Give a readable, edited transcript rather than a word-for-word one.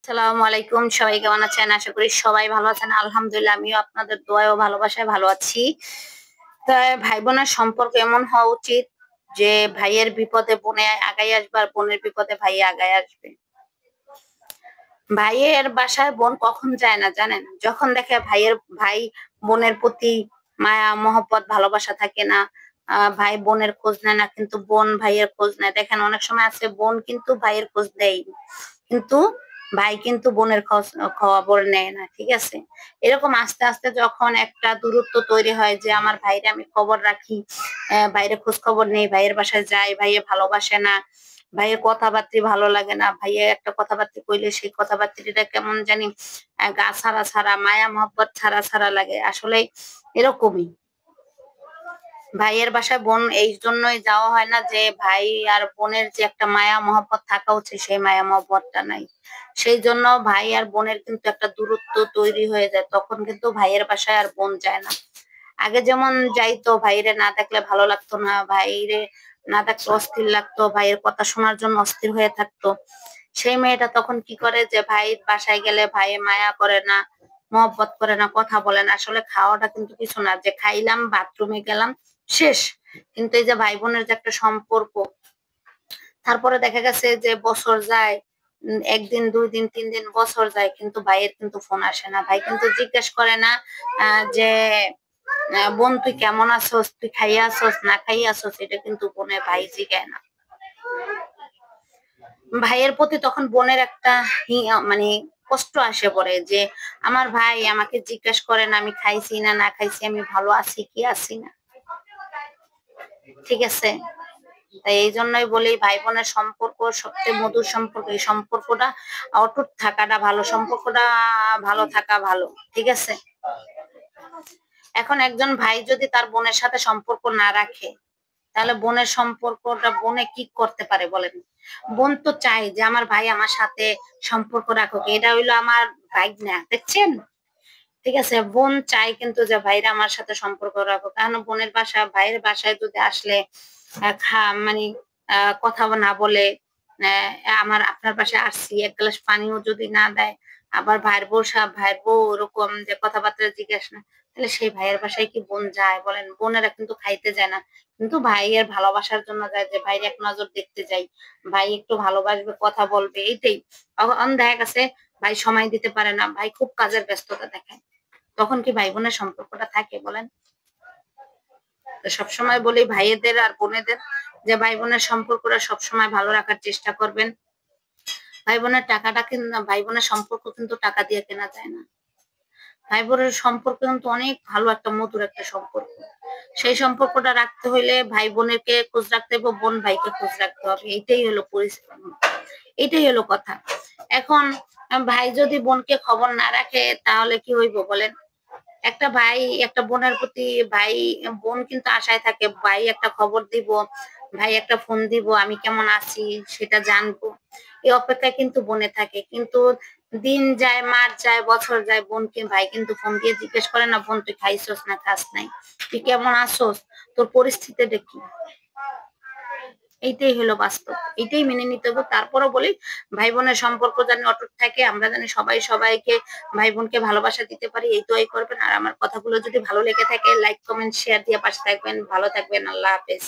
আসসালামু আলাইকুম, সবাই কেমন আছেন? আশা করি সবাই ভালো আছেন। আলহামদুলিল্লাহ আমিও আপনাদের দোয়ায় ও ভালোবাসায় ভালো আছি। তাই ভাই বোনের সম্পর্ক এমন হওয়া উচিত যে ভাইয়ের বিপদে বোনে আগাই আসবে আর বোনের বিপদে ভাই আগাই আসবে। ভাইয়ের বাসায় বোন কখন যায় না জানেন? যখন দেখে ভাই বোনের প্রতি মায়া মহব্বত ভালোবাসা থাকে না, ভাই বোনের খোঁজ নেয় না, কিন্তু বোন ভাইয়ের খোঁজ নেয়। দেখেন অনেক সময় আছে বোন কিন্তু ভাইয়ের খোঁজ দেয়, কিন্তু ভাই কিন্তু বোনের খবর নেয় না। ঠিক আছে, এরকম আস্তে আস্তে যখন একটা দূরত্ব তৈরি হয় যে আমার ভাইরে আমি খবর রাখি, ভাইরে খোঁজ খবর নেই, ভাইয়ের বাসায় যাই, ভাইয়ে ভালোবাসে না, ভাইয়ের কথাবার্তা ভালো লাগে না, ভাইয়া একটা কথাবার্তা কইলে সেই কথাবার্তাটা কেমন জানি গা ছাড়া ছাড়া, মায়া মহব্বত ছাড়া ছাড়া লাগে। আসলে এরকমই ভাইয়ের বাসায় বোন এই জন্যই যাওয়া হয় না যে ভাই আর বোনের যে একটা মায়া মহব্বত থাকা উচিত সেই মায়া মহব্বতটা নাই। সেই জন্য ভাই আর বোনের কিন্তু একটা দূরত্ব তৈরি হয়ে যায়, তখন কিন্তু ভাইয়ের বাসায় আর বোন যায় না। আগে যেমন যাইতো, ভাইরে না দেখলে ভালো লাগতো না, ভাইরে না দেখলে অস্থির লাগতো, ভাইয়ের কথা শোনার জন্য অস্থির হয়ে থাকতো। সেই মেয়েটা তখন কি করে যে ভাই বাসায় গেলে ভাই মায়া করে না, মহব্বত করে না, কথা বলে না। আসলে খাওয়াটা কিন্তু কিছু না, যে খাইলাম বাথরুমে গেলাম শেষ। কিন্তু এই যে ভাই বোনের যে একটা সম্পর্ক, তারপরে দেখা গেছে যে বছর যায়, একদিন 2 দিন 3 দিন বছর যায়, কিন্তু ভাইয়ের কিন্তু ফোন আসে না, ভাই কিন্তু জিজ্ঞেস করে না যে বোন তুই কেমন আছোস, তুই খাইয়া আসোস না খাইয়া আসোস, এটা কিন্তু বোনের ভাই জিগায় না। ভাইয়ের প্রতি তখন বোনের একটা মানে কষ্ট আসে পড়ে যে আমার ভাই আমাকে জিজ্ঞেস করে না আমি খাইছি না না খাইছি, আমি ভালো আছি কি আছি না। ঠিক আছে, তাই এই জন্যই বলি ভাই বোনের সম্পর্ক সবচেয়ে মধুর সম্পর্ক। এই সম্পর্কটা অটুট থাকাটা ভালো, সম্পর্কটা ভালো থাকা ভালো। ঠিক আছে, এখন একজন ভাই যদি তার বোনের সাথে সম্পর্ক না রাখে, তাহলে বোনের সম্পর্কটা বোনে কি করতে পারে বলেন? বোন তো চাই যে আমার ভাই আমার সাথে সম্পর্ক রাখুক, এটা হইলো আমার ভাই না, দেখছেন? ঠিক আছে, বোন চাই কিন্তু যে ভাইরা আমার সাথে সম্পর্ক রাখুক। কারণ বোনের ভাইয়ের বাসায় যদি আসলে মানে কথা না বলে, আপনার বাসায় আসছি, এক গ্লাস পানিও যদি না দেয়, আবার ভাইয়ের বউ ওরকম যে কথাবার্তা জিজ্ঞেস না, তাহলে সেই ভাইয়ের বাসায় কি বোন যায় বলেন? বোনেরা কিন্তু খাইতে যায় না, কিন্তু ভাইয়ের ভালোবাসার জন্য যায়, যে ভাইয়ের এক নজর দেখতে যাই, ভাই একটু ভালোবাসবে, কথা বলবে, এইটাই। তখন দেখা গেছে ভাই সময় দিতে পারে না, ভাই খুব কাজের ব্যস্ততা দেখায়, তখন কি ভাই বোনের সম্পর্কটা থাকে বলেন? তো সবসময় বলি ভাইয়েদের আর বোনেদের যে ভাই বোনের সম্পর্কটা সবসময় ভালো রাখার চেষ্টা করবেন। ভাই বোনের টাকাটা কিন্তু, ভাই বোনের সম্পর্ক কিন্তু টাকা দিয়ে কেনা যায় না। ভাই বোনের সম্পর্ক কিন্তু অনেক ভালো একটা মধুর একটা সম্পর্ক। সেই সম্পর্কটা রাখতে হইলে ভাই বোনেরকে খোঁজ রাখতে হবে, বোন ভাইকে খোঁজ রাখতে হবে। এটাই হলো কথা। এখন ভাই যদি বোনকে খবর না রাখে তাহলে কি হইব বলেন? একটা ভাই একটা বোনের প্রতি বোন কিন্তু আশায় থাকে ভাই একটা খবর দিব, ভাই একটা ফোন দিব, আমি কেমন আছি সেটা জানবো, এই অপেক্ষায় কিন্তু বোনে থাকে। কিন্তু দিন যায়, মাস যায়, বছর যায়, ভাই কিন্তু ফোন দিয়ে জিজ্ঞেস করে না বোন তুই খাইছস না খাস নাই, তুই কেমন আছোস, তোর পরিস্থিতিটা কি। এইটাই হলো বাস্তব, এইটাই মেনে নিতে হবে। তারপরও বলি ভাই বোনের সম্পর্ক যেন অটুট থাকে, আমরা জানি সবাই সবাইকে ভাই বোনকে ভালোবাসা দিতে পারি, এই দোয়াই করবেন। আর আমার কথাগুলো যদি ভালো লেগে থাকে লাইক কমেন্ট শেয়ার দিয়ে পাশে থাকবেন। ভালো থাকবেন, আল্লাহ হাফেজ।